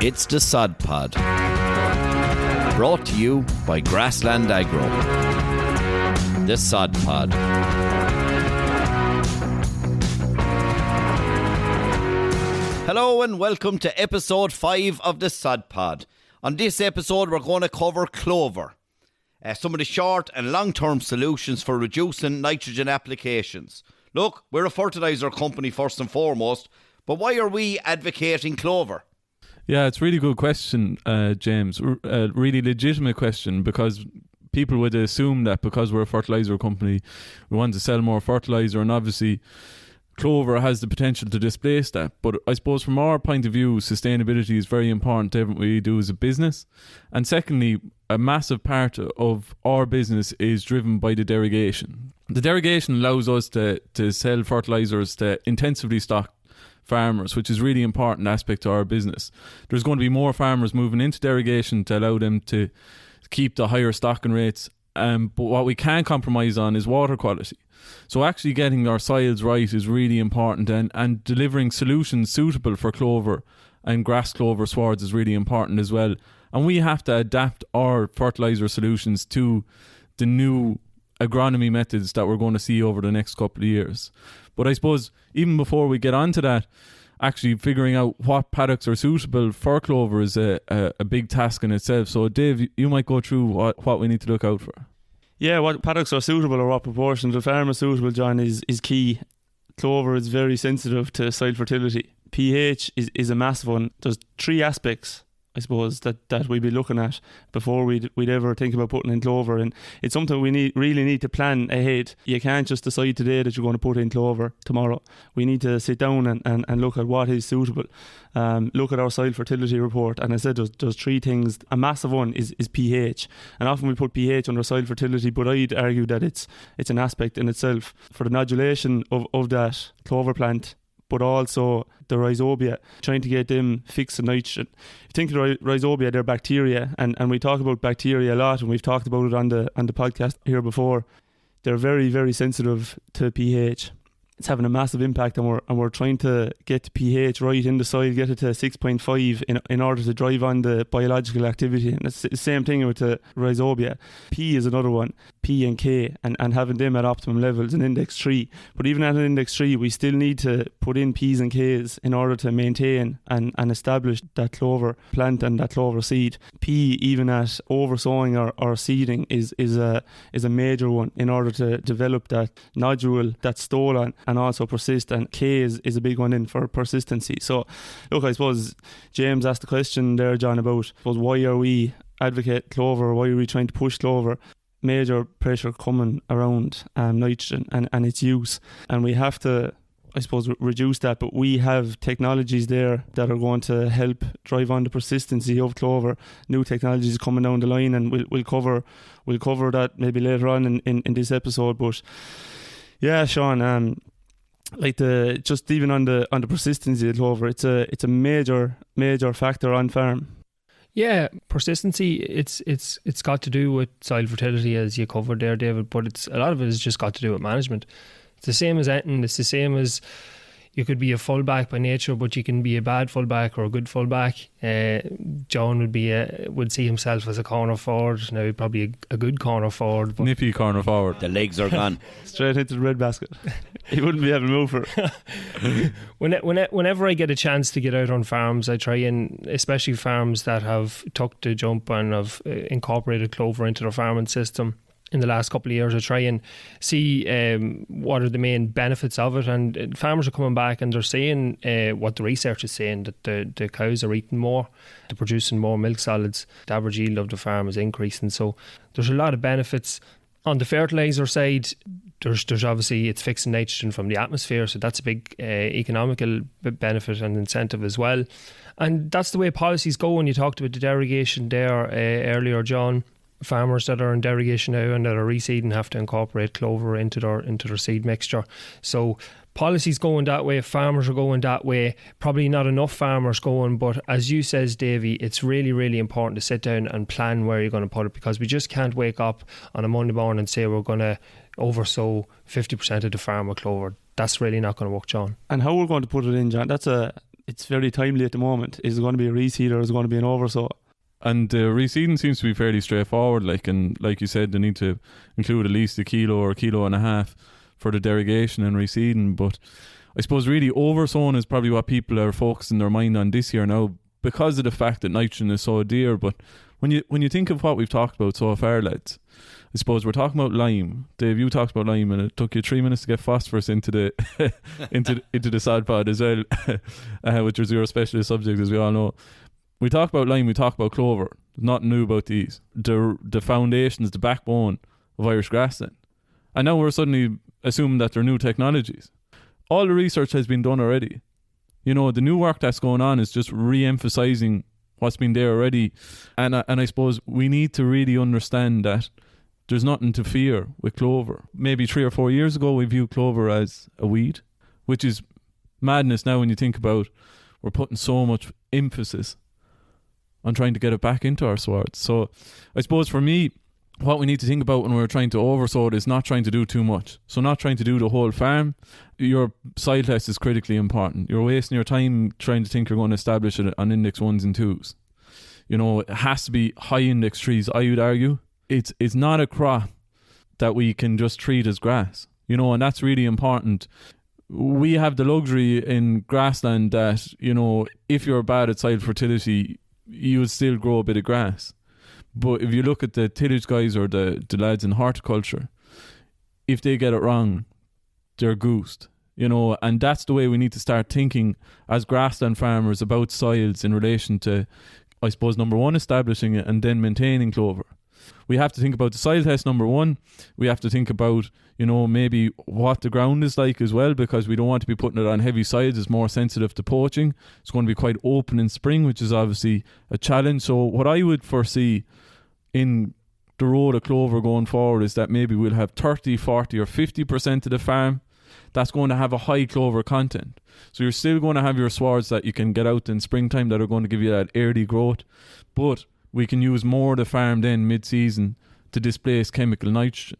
It's the Sod Pod, brought to you by Grassland Agro. The Sod Pod. Hello and welcome to episode 5 of the Sod Pod. On this episode we're going to cover clover. Some of the short and long-term solutions for reducing nitrogen applications. Look, we're a fertiliser company first and foremost, but why are we advocating clover? Yeah, it's a really good question, James. A really legitimate question, because people would assume that because we're a fertiliser company, we want to sell more fertiliser, and obviously clover has the potential to displace that. But I suppose from our point of view, sustainability is very important to everything we do as a business. And secondly, a massive part of our business is driven by the derogation. The derogation allows us to sell fertilisers to intensively stock farmers, which is a really important aspect to our business. There's going to be more farmers moving into derogation to allow them to keep the higher stocking rates. But what we can't compromise on is water quality. So actually getting our soils right is really important, and delivering solutions suitable for clover and grass clover swards is really important as well. And we have to adapt our fertiliser solutions to the new agronomy methods that we're going to see over the next couple of years. But I suppose even before we get on to that, actually figuring out what paddocks are suitable for clover is a big task in itself. So Dave, you might go through what we need to look out for. Yeah, what paddocks are suitable or what proportion the farm is suitable, John, is key. Clover is very sensitive to soil fertility. pH is a massive one. There's 3 aspects, I suppose, that we'd be looking at before we'd ever think about putting in clover, and it's something we really need to plan ahead. You can't just decide today that you're going to put in clover tomorrow. We need to sit down and look at what is suitable. Look at our soil fertility report, and I said there's 3 things. A massive one is pH, and often we put pH under soil fertility, but I'd argue that it's an aspect in itself for the nodulation of that clover plant, but also the rhizobia, trying to get them fixed in nitrogen. If you think of the rhizobia, they're bacteria, and we talk about bacteria a lot, and we've talked about it on the podcast here before. They're very, very sensitive to pH. It's having a massive impact, and we're trying to get the pH right in the soil, get it to 6.5 in order to drive on the biological activity. And it's the same thing with the rhizobia. P is another one, P and K, and having them at optimum levels in index 3. But even at an index 3, we still need to put in P's and K's in order to maintain and establish that clover plant and that clover seed. P, even at over sowing or seeding, is a major one in order to develop that nodule, that stolon, and also persist. And K is a big one in for persistency. So look, I suppose James asked the question there, John, about why are we advocate clover, why are we trying to push clover? Major pressure coming around nitrogen and its use, and we have to, I suppose, reduce that. But we have technologies there that are going to help drive on the persistency of clover. New technologies coming down the line, and we'll cover that maybe later on in this episode. But yeah, Sean, just even on the persistency of clover, it's a major factor on farm. Yeah, persistency, it's got to do with soil fertility, as you covered there, David, but a lot of it has just got to do with management. It's the same as anything. It's the same as you could be a fullback by nature, but you can be a bad fullback or a good fullback. John would see himself as a corner forward. Now he'd probably a good corner forward. But Nippy corner forward. The legs are gone. Straight into the red basket. He wouldn't be able to move for it. Whenever I get a chance to get out on farms, I try and, especially farms that have took the jump and have incorporated clover into their farming system in the last couple of years, I try and see what are the main benefits of it. And farmers are coming back and they're saying what the research is saying, that the cows are eating more, they're producing more milk solids, the average yield of the farm is increasing. So there's a lot of benefits. On the fertiliser side, there's obviously, it's fixing nitrogen from the atmosphere, so that's a big economical benefit and incentive as well. And that's the way policies go. And you talked about the derogation there earlier, John. Farmers that are in derogation now and that are reseeding have to incorporate clover into their seed mixture. So policies going that way, farmers are going that way. Probably not enough farmers going, but as you says, Davey, it's really, really important to sit down and plan where you're going to put it, because we just can't wake up on a Monday morning and say we're going to oversow 50% of the farm with clover. That's really not going to work, John. And how we're going to put it in, John, it's very timely at the moment. Is it going to be a reseed or is it going to be an oversow? And reseeding seems to be fairly straightforward. And like you said, they need to include at least 1 kilo or 1.5 kilos for the derogation and reseeding. But I suppose really oversowing is probably what people are focusing their mind on this year now, because of the fact that nitrogen is so dear. But when you think of what we've talked about so far, lads, I suppose we're talking about lime. Dave, you talked about lime, and it took you 3 minutes to get phosphorus into the into the sod pod as well, which was your specialist subject, as we all know. We talk about lime, we talk about clover. Nothing new about these. The foundations, the backbone of Irish grassland. And now we're suddenly assuming that they're new technologies. All the research has been done already. The new work that's going on is just re-emphasising what's been there already. And I suppose we need to really understand that there's nothing to fear with clover. Maybe 3 or 4 years ago we viewed clover as a weed, which is madness now when you think about we're putting so much emphasis on trying to get it back into our swards. So I suppose for me, what we need to think about when we're trying to oversow it is not trying to do too much. So not trying to do the whole farm. Your soil test is critically important. You're wasting your time trying to think you're going to establish it on index 1s and 2s. It has to be high index trees, I would argue. It's not a crop that we can just treat as grass. And that's really important. We have the luxury in grassland that, if you're bad at soil fertility, you would still grow a bit of grass. But if you look at the tillage guys or the lads in horticulture, if they get it wrong, they're goosed. And that's the way we need to start thinking as grassland farmers about soils in relation to, I suppose, number one, establishing it and then maintaining clover. We have to think about the soil test, number one. We have to think about, maybe what the ground is like as well, because we don't want to be putting it on heavy soils. It's more sensitive to poaching. It's going to be quite open in spring, which is obviously a challenge. So what I would foresee in the road of clover going forward is that maybe we'll have 30, 40 or 50% of the farm that's going to have a high clover content. So you're still going to have your swards that you can get out in springtime that are going to give you that early growth, but we can use more of the farm then mid-season to displace chemical nitrogen.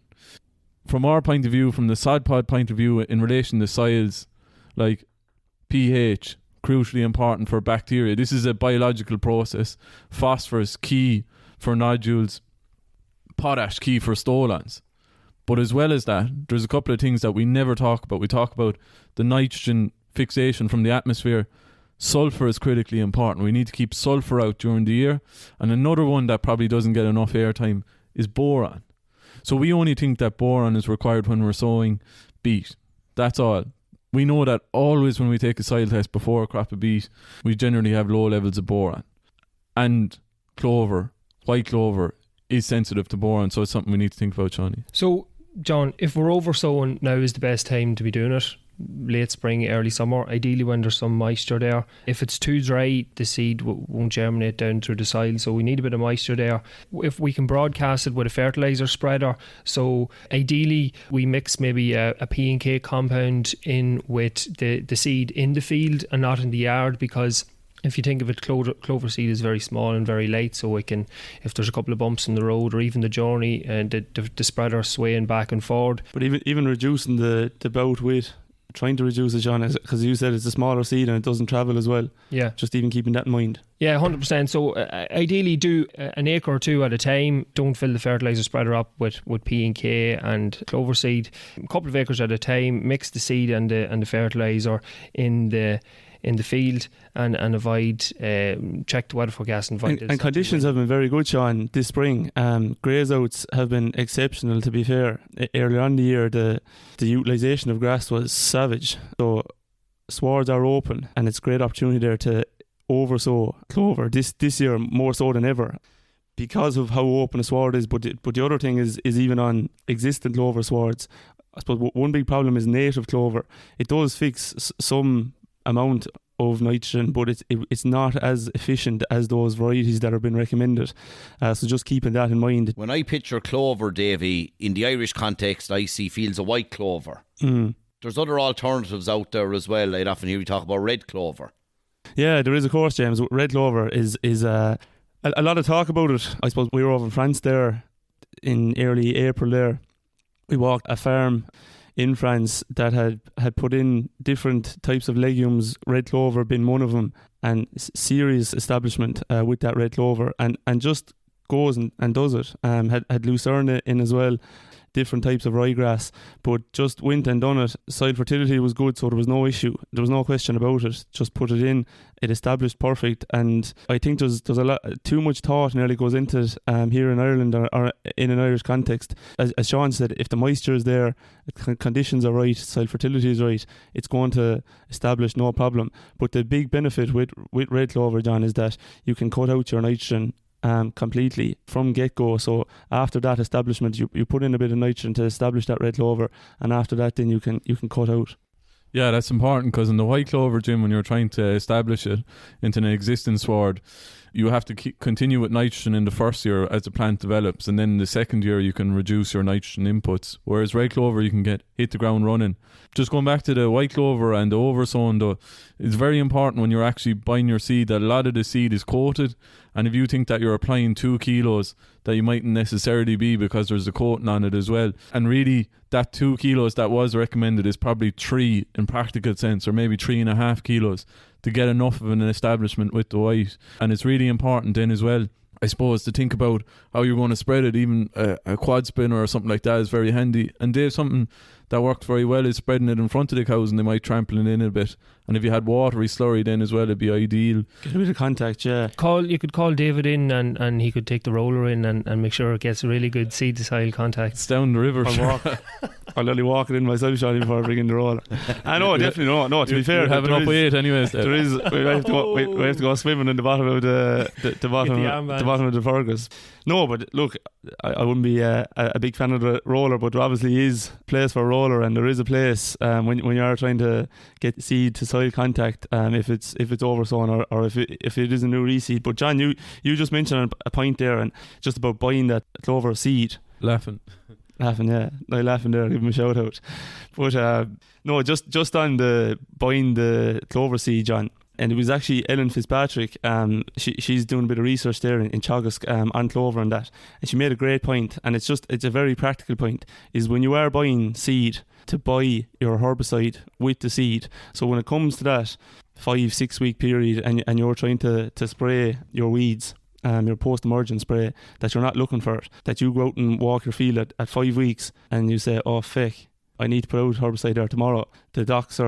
From our point of view, from the sod pod point of view, in relation to soils, like pH, crucially important for bacteria. This is a biological process. Phosphorus, key for nodules. Potash, key for stolons. But as well as that, there's a couple of things that we never talk about. We talk about the nitrogen fixation from the atmosphere. Sulfur is critically important. We need to keep sulfur out during the year. And another one that probably doesn't get enough airtime is boron. So we only think that boron is required when we're sowing beet. That's all. We know that always when we take a soil test before a crop of beet, we generally have low levels of boron. And clover, white clover, is sensitive to boron. So it's something we need to think about, Shawnee. So, John, if we're oversowing, now is the best time to be doing it. Late spring, early summer, ideally when there's some moisture there. If it's too dry, the seed won't germinate down through the soil, so we need a bit of moisture there. If we can broadcast it with a fertiliser spreader, so ideally we mix maybe a P&K compound in with the seed in the field and not in the yard, because if you think of it, clover seed is very small and very light, so it can, if there's a couple of bumps in the road or even the journey, and the spreader swaying back and forward. But even reducing the bout weight, trying to reduce it, John, because you said it's a smaller seed and it doesn't travel as well. Yeah. Just even keeping that in mind. Yeah, 100%. So ideally do an acre or two at a time. Don't fill the fertiliser spreader up with P&K and clover seed. A couple of acres at a time. Mix the seed and the fertiliser in the field and avoid, check the weather forecast and avoid and conditions have been very good, Sean, this spring. Graze outs have been exceptional, to be fair. Earlier on in the year, the utilisation of grass was savage. So swards are open and it's a great opportunity there to oversow clover this year more so than ever, because of how open a sward is. But the other thing is even on existing clover swards, I suppose one big problem is native clover. It does fix some amount of nitrogen, but it's not as efficient as those varieties that have been recommended. So just keeping that in mind. When I picture clover, Davy, in the Irish context, I see fields of white clover. There's other alternatives out there as well. I'd often hear you talk about red clover. Yeah, there is, of course, James. Red clover is a lot of talk about it. I suppose we were over in France there in early April there. We walked a farm in France that had put in different types of legumes, red clover being one of them, and serious establishment with that red clover, and just goes and does it. Had lucerne in as well, different types of ryegrass, but just went and done it. Soil fertility was good, so there was no issue. There was no question about it. Just put it in. It established perfect, and I think there's a lot too much thought nearly goes into it here in Ireland or in an Irish context. As Sean said, if the moisture is there, conditions are right, soil fertility is right, it's going to establish no problem. But the big benefit with red clover, John, is that you can cut out your nitrogen completely from get-go. So after that establishment, you put in a bit of nitrogen to establish that red clover, and after that then you can cut out. Yeah, that's important, because in the white clover, Jim, when you're trying to establish it into an existing sward, you have to continue with nitrogen in the first year as the plant develops, and then in the second year you can reduce your nitrogen inputs, whereas red clover you can hit the ground running. Just going back to the white clover and the oversown, though, it's very important when you're actually buying your seed that a lot of the seed is coated, and if you think that you're applying 2 kilos, that you mightn't necessarily be, because there's a coating on it as well. And really that 2 kilos that was recommended is probably 3 in practical sense, or maybe 3.5 kilos to get enough of an establishment with the white. And it's really important then as well, I suppose, to think about how you're going to spread it. Even a quad spinner or something like that is very handy. And Dave, something that worked very well is spreading it in front of the cows, and they might trample it in a bit. And if you had watery slurry then as well, it'd be ideal. Get a bit of contact, yeah. You could call David in, and he could take the roller in and make sure it gets a really good seed to soil contact. It's down the river. I'll only walk it in myself, Johnny, before I bring in the roller. I know, definitely no. To be fair, have enough weight anyways. There is. We have to go swimming in the bottom of the bottom of the Fergus. No, but look, I wouldn't be a big fan of the roller, but there obviously is a place for a roller, and there is a place when you are trying to get seed to soil contact, if it's oversown or if it is a new reseed. But John, you just mentioned a point there, and just about buying that clover seed. Laughing, yeah, no laughing there. Give him a shout out. But no, just on the buying the clover seed, John. And it was actually Ellen Fitzpatrick. She's doing a bit of research there in Teagasc on clover and that, and she made a great point. And it's a very practical point. Is when you are buying seed, to buy your herbicide with the seed. So when it comes to that 5-6 week period, and you're trying to spray your weeds, your post-emergent spray, that you're not looking for it, that you go out and walk your field at 5 weeks and you say, oh feck, I need to put out herbicide there tomorrow. The docks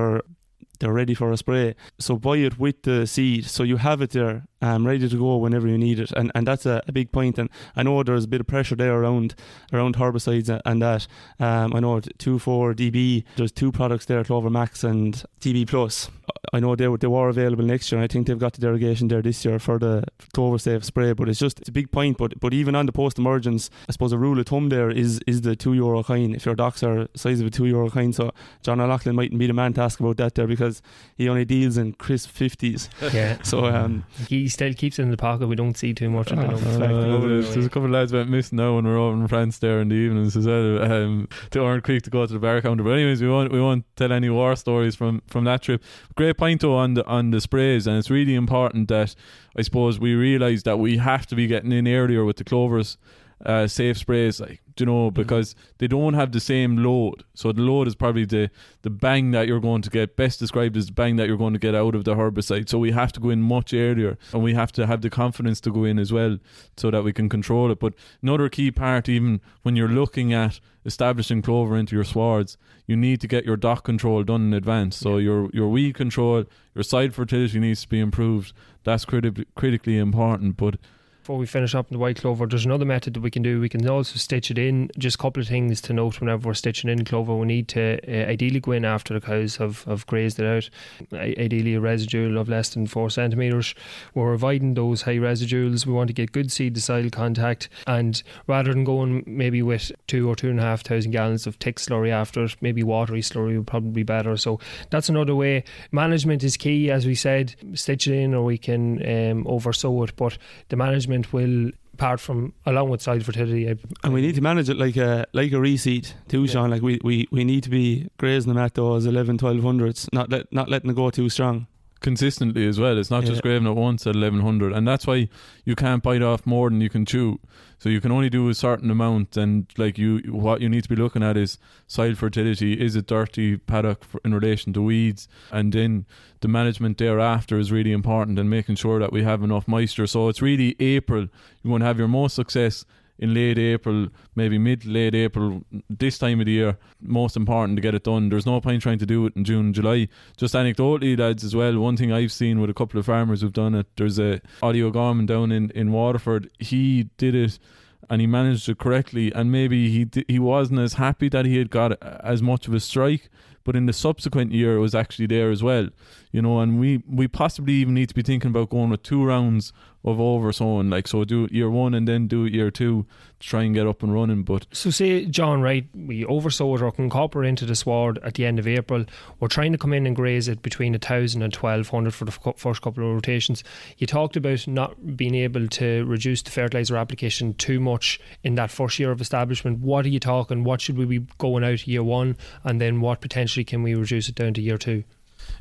they're ready for a spray. So buy it with the seed, so you have it there ready to go whenever you need it. And that's a big point. And I know there's a bit of pressure there around herbicides and that. I know 2,4 DB, there's 2 products there, Clover Max and DB Plus. I know they were available next year, and I think they've got the derogation there this year for the Clover Safe spray. But it's a big point. But even on the post-emergence, I suppose a rule of thumb there is the €2 kind, if your docks are size of a €2 kind. So John O'Loughlin mightn't be the man to ask about that there, because he only deals in crisp 50s. Yeah. So he still keeps it in the pocket. We don't see too much of there's a couple of lads went missing now when we're over in France there in the evenings as well. They weren't quick to go to the bar counter. But anyways, we won't tell any war stories from that trip. Great point though on the sprays, and it's really important that I suppose we realise that we have to be getting in earlier with the clovers. Safe sprays, because they don't have the same load. So the load is probably the bang that you're going to get, best described as the bang that you're going to get out of the herbicide. So we have to go in much earlier, and we have to have the confidence to go in as well, so that we can control it. But another key part, even when you're looking at establishing clover into your swards, you need to get your dock control done in advance. So your weed control, your side fertility needs to be improved. That's critically important. But before we finish up in the white clover, there's another method that we can do. We can also stitch it in. Just a couple of things to note whenever we're stitching in clover. We need to ideally go in after the cows have grazed it out. Ideally a residual of less than 4 centimetres. We're avoiding those high residuals. We want to get good seed to soil contact, and rather than going maybe with 2,000 or 2,500 gallons of thick slurry after it, maybe watery slurry would probably be better. So that's another way. Management is key, as we said. Stitch it in, or we can oversow it, but the management will, apart from along with soil fertility, and we need to manage it like a reseed too, Sean. Like we need to be grazing them at those 11-1200s, not letting it go too strong. consistently as well. It's not just grazing at once at 1100, and that's why you can't bite off more than you can chew. So you can only do a certain amount, and like what you need to be looking at is soil fertility. Is it dirty paddock in relation to weeds? And then the management thereafter is really important, and making sure that we have enough moisture. So it's really April. You want to have your most success in late April, maybe mid-late April, this time of the year. Most important to get it done. There's no point trying to do it in June, July. Just anecdotally, lads, as well, one thing I've seen with a couple of farmers who've done it, there's a Audio Gorman down in Waterford. He did it and he managed it correctly, and maybe he wasn't as happy that he had got as much of a strike, but in the subsequent year it was actually there as well, you know. And we possibly even need to be thinking about going with 2 rounds of over sowing, like, so do it year 1 and then do it year 2 to try and get up and running. But so say, John, right, we oversow it or can copper into the sward at the end of April. We're trying to come in and graze it between 1,000 and 1,200 for the first couple of rotations. You talked about not being able to reduce the fertiliser application too much in that first year of establishment. What are you talking? What should we be going out year 1, and then what potentially can we reduce it down to year 2?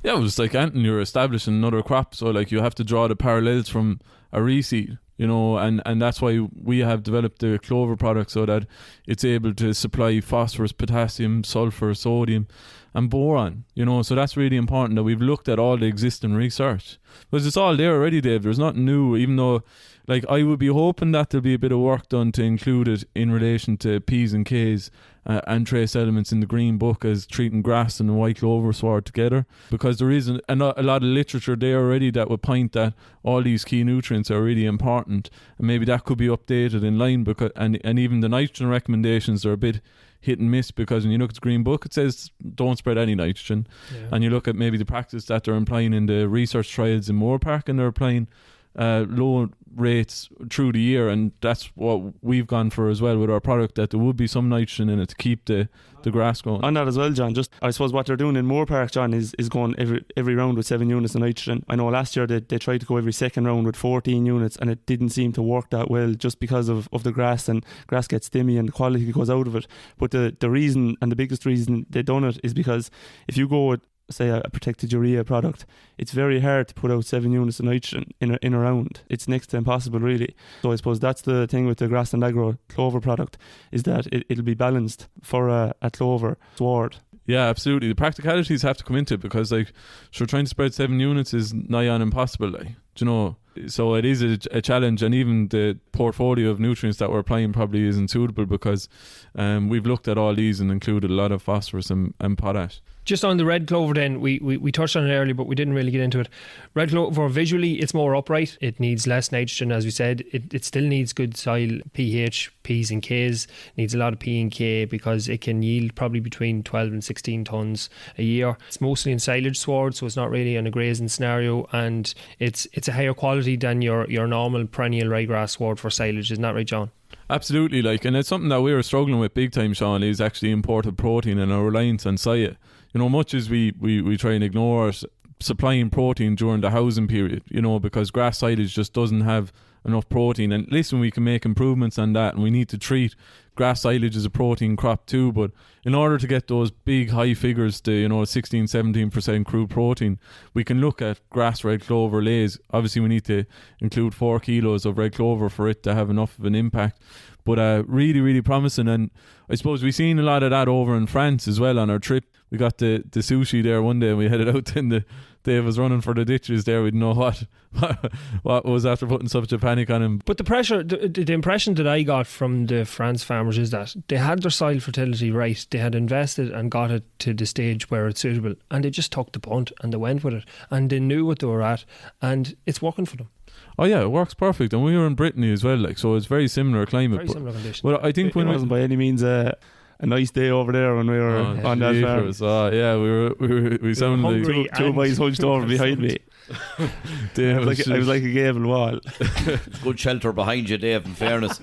Yeah, it was like Anton, you're establishing another crop, so like you have to draw the parallels from a reseed, you know, and that's why we have developed the Clover product, so that it's able to supply phosphorus, potassium, sulfur, sodium and boron, you know. So that's really important, that we've looked at all the existing research, because it's all there already, Dave. There's nothing new, even though, like, I would be hoping that there'll be a bit of work done to include it in relation to P's and K's and trace elements in the Green Book as treating grass and white clover sward together, because there is a lot of literature there already that would point that all these key nutrients are really important, and maybe that could be updated in line, because and even the nitrogen recommendations are a bit hit and miss, because when you look at the Green Book it says don't spread any nitrogen, and you look at maybe the practice that they're implying in the research trials in Moore Park, and they're applying low rates through the year, and that's what we've gone for as well with our product, that there would be some nitrogen in it to keep the grass going. On that as well, John, just I suppose what they're doing in Moore Park, John, is going every round with 7 units of nitrogen. I know last year they tried to go every second round with 14 units, and it didn't seem to work that well, just because of the grass, and grass gets stimmy and the quality goes out of it. But the reason, and the biggest reason they done it, is because if you go with, say, a protected urea product, it's very hard to put out 7 units of nitrogen in a round. It's next to impossible, really. So I suppose that's the thing with the Grassland Agro Clover product, is that it'll be balanced for a clover sward. Yeah, absolutely. The practicalities have to come into it, because, like, so trying to spread 7 units is nigh on impossible, like, do you know. So it is a challenge, and even the portfolio of nutrients that we're applying probably isn't suitable, because we've looked at all these and included a lot of phosphorus and potash. Just on the red clover then, we touched on it earlier, but we didn't really get into it. Red clover, visually, it's more upright. It needs less nitrogen, as we said. It still needs good soil pH, P's and K's. Needs a lot of P and K, because it can yield probably between 12 and 16 tonnes a year. It's mostly in silage sward, so it's not really in a grazing scenario, and it's a higher quality than your normal perennial ryegrass sward for silage. Isn't that right, John? Absolutely, like, and it's something that we were struggling with big time, Sean, is actually imported protein and our reliance on soya. You know, much as we try and ignore it, supplying protein during the housing period, you know, because grass silage just doesn't have enough protein. And listen, we can make improvements on that, and we need to treat grass silage as a protein crop too. But in order to get those big high figures to, you know, 16-17% crude protein, we can look at grass red clover lays. Obviously we need to include 4 kilos of red clover for it to have enough of an impact. But really, really promising. And I suppose we've seen a lot of that over in France as well on our trip. We got the sushi there one day, and we headed out, and Dave was running for the ditches there. We didn't know what was after putting such a panic on him. But the pressure, the impression that I got from the France farmers is that they had their soil fertility right. They had invested and got it to the stage where it's suitable, and they just took the punt and they went with it, and they knew what they were at, and it's working for them. Oh yeah, it works perfect. And we were in Brittany as well, like, so it's very similar climate. Very similar conditions. But I think it wasn't by any means a nice day over there when we were on that farm. Yeah, we sounded like two boys hunched over behind me. I was like a gable wall. Good shelter behind you, Dave, in fairness.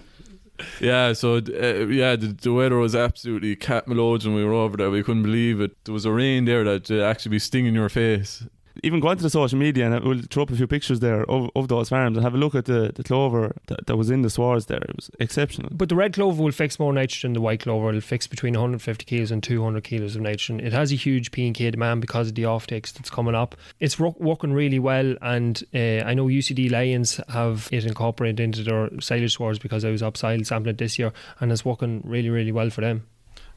Yeah, so the weather was absolutely cat melodic when we were over there. We couldn't believe it. There was a rain there that actually be stinging your face. even go onto the social media and we'll throw up a few pictures there of those farms and have a look at the clover that was in the swards there. It was exceptional. But the red clover will fix more nitrogen than the white clover. It'll fix between 150 kilos and 200 kilos of nitrogen. It has a huge P&K demand because of the offtakes that's coming up. It's working really well, and I know UCD Lions have it incorporated into their silage swards because I was up soil sampling this year, and it's working really, really well for them.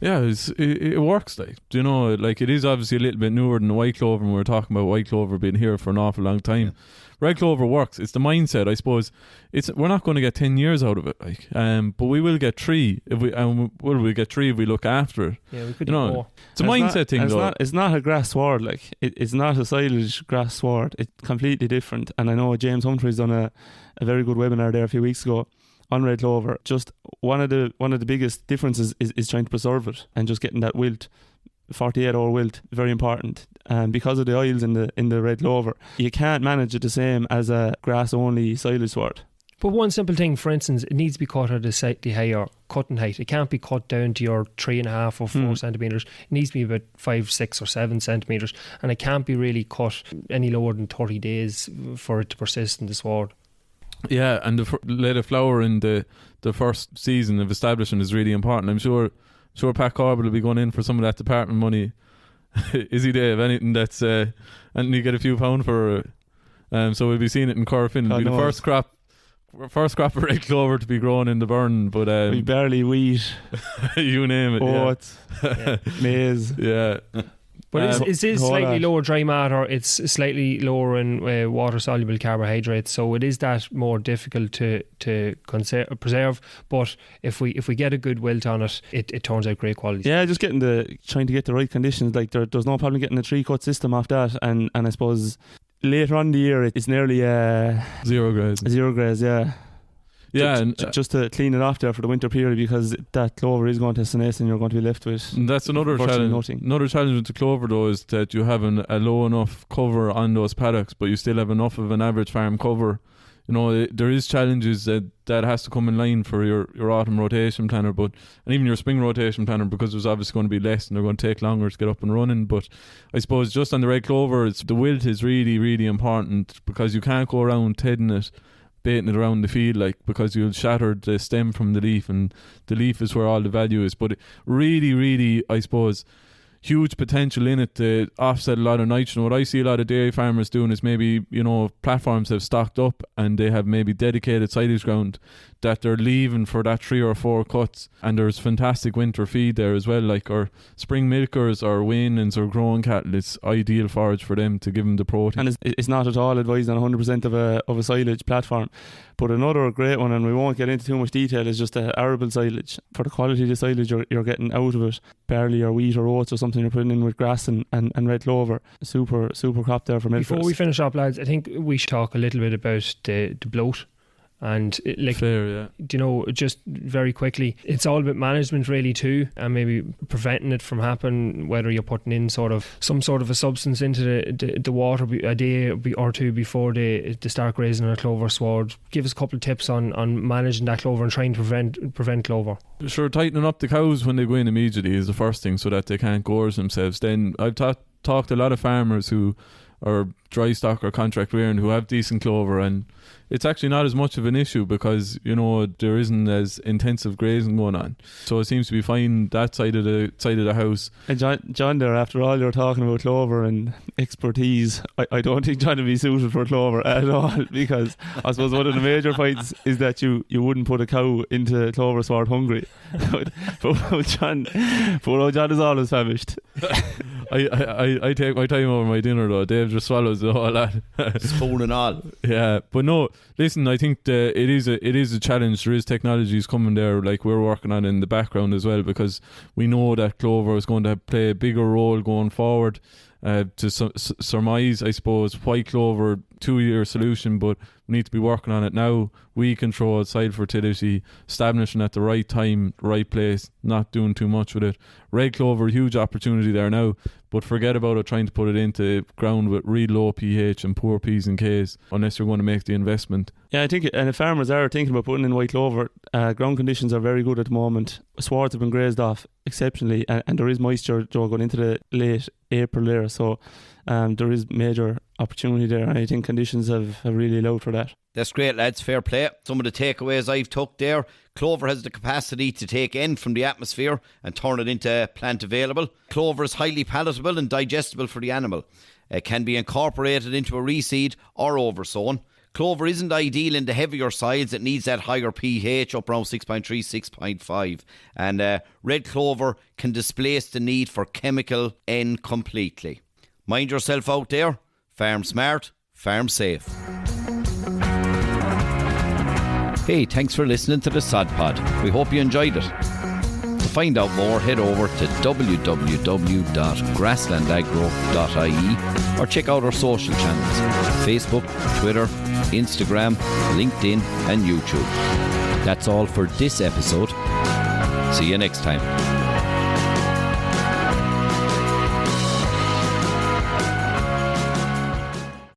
Yeah, it works. Like, do you know, like, it is obviously a little bit newer than the white clover, and we were talking about white clover being here for an awful long time. Yeah. Red clover works. It's the mindset, I suppose. We're not going to get 10 years out of it, like, but we will get 3 if we get 3 if we look after it. Yeah, we could do more. It's a mindset thing, though. It's not a grass sward, like it's not a silage grass sward. It's completely different. And I know James Humphrey's done a very good webinar there a few weeks ago on red clover. Just one of the biggest differences is trying to preserve it and just getting that wilt, 48-hour wilt, very important. Because of the oils in the red clover, you can't manage it the same as a grass only silage sward. But one simple thing, for instance, it needs to be cut at a slightly higher cutting height. It can't be cut down to your 3.5 or 4 centimetres. It needs to be about 5, 6 or 7 centimetres, and it can't be really cut any lower than 30 days for it to persist in the sward. Yeah, and let it flower in the first season of establishment is really important. I'm sure Pat Corbett will be going in for some of that department money. Is he, Dave? Anything that's and you get a few pound for so we'll be seeing it in Corfin. It'll be the first crop of red clover to be grown in the burn, but we barley wheat, you name it, oats, maize. Yeah. But it is slightly lower dry matter. It's slightly lower in water-soluble carbohydrates, so it is that more difficult to preserve. But if we get a good wilt on it, it turns out great quality. Yeah, just trying to get the right conditions. Like there's no problem getting a 3-cut system off that, and I suppose later on in the year it's nearly zero graze. Yeah. Yeah, and just to clean it off there for the winter period, because that clover is going to senesce and you're going to be left with. That's another challenge. Nothing. Another challenge with the clover, though, is that you have a low enough cover on those paddocks, but you still have enough of an average farm cover. You know, there is challenges that has to come in line for your autumn rotation planner, and even your spring rotation planner, because there's obviously going to be less and they're going to take longer to get up and running. But I suppose just on the red clover, the wilt is really, really important, because you can't go around tedding it, baiting it around the field, like, because you'll shatter the stem from the leaf, and the leaf is where all the value is. But really, really, I suppose, huge potential in it to offset a lot of nitrogen. What I see a lot of dairy farmers doing is maybe, you know, platforms have stocked up and they have maybe dedicated silage ground that they're leaving for that 3 or 4 cuts, and there's fantastic winter feed there as well, like our spring milkers or weanlings or growing cattle. It's ideal forage for them to give them the protein. And it's not at all advised on 100% of a silage platform. But another great one, and we won't get into too much detail, is just the arable silage. For the quality of the silage you're getting out of it, barley or wheat or oats or something you're putting in with grass and red clover. Super crop there for milk. Before we finish up, lads, I think we should talk a little bit about the bloat. And fair, yeah. You know, just very quickly, it's all about management really too, and maybe preventing it from happening, whether you're putting in some sort of a substance into the water a day or two before they start grazing on a clover sward. Give us a couple of tips on managing that clover and trying to prevent clover. Sure, tightening up the cows when they go in immediately is the first thing, so that they can't gorge themselves. Then I've talked to a lot of farmers who are dry stock or contract rearing who have decent clover, and it's actually not as much of an issue because, you know, there isn't as intensive grazing going on, so it seems to be fine that side of the house. And John there, after all you're talking about clover and expertise, I don't think John would be suited for clover at all, because I suppose one of the major points is that you wouldn't put a cow into clover sward hungry. but John is always famished. I take my time over my dinner though. Dave just swallows it all that. Spoon and all. Yeah, but no, listen, I think it is a challenge. There is technologies coming there, like we're working on in the background as well, because we know that clover is going to play a bigger role going forward. To surmise, I suppose, white clover 2-year solution, but we need to be working on it now. Weed control, soil fertility, establishing at the right time, right place, not doing too much with it. Red clover, huge opportunity there now, but forget about it trying to put it into ground with really low pH and poor P's and K's, unless you're going to make the investment. Yeah, I think, and if farmers are thinking about putting in white clover, ground conditions are very good at the moment. Swards have been grazed off exceptionally, and there is moisture going into the late April there, so there is major opportunity there. I think conditions have really allowed for that. That's great, lads. Fair play. Some of the takeaways I've took there. Clover has the capacity to take N from the atmosphere and turn it into plant available. Clover is highly palatable and digestible for the animal. It can be incorporated into a reseed or oversown. Clover isn't ideal in the heavier soils. It needs that higher pH, up around 6.3, 6.5. And red clover can displace the need for chemical N completely. Mind yourself out there. Farm smart, farm safe. Hey, thanks for listening to the Sod Pod. We hope you enjoyed it. To find out more, head over to www.grasslandagro.ie or check out our social channels: Facebook, Twitter, Instagram, LinkedIn and YouTube. That's all for this episode. See you next time.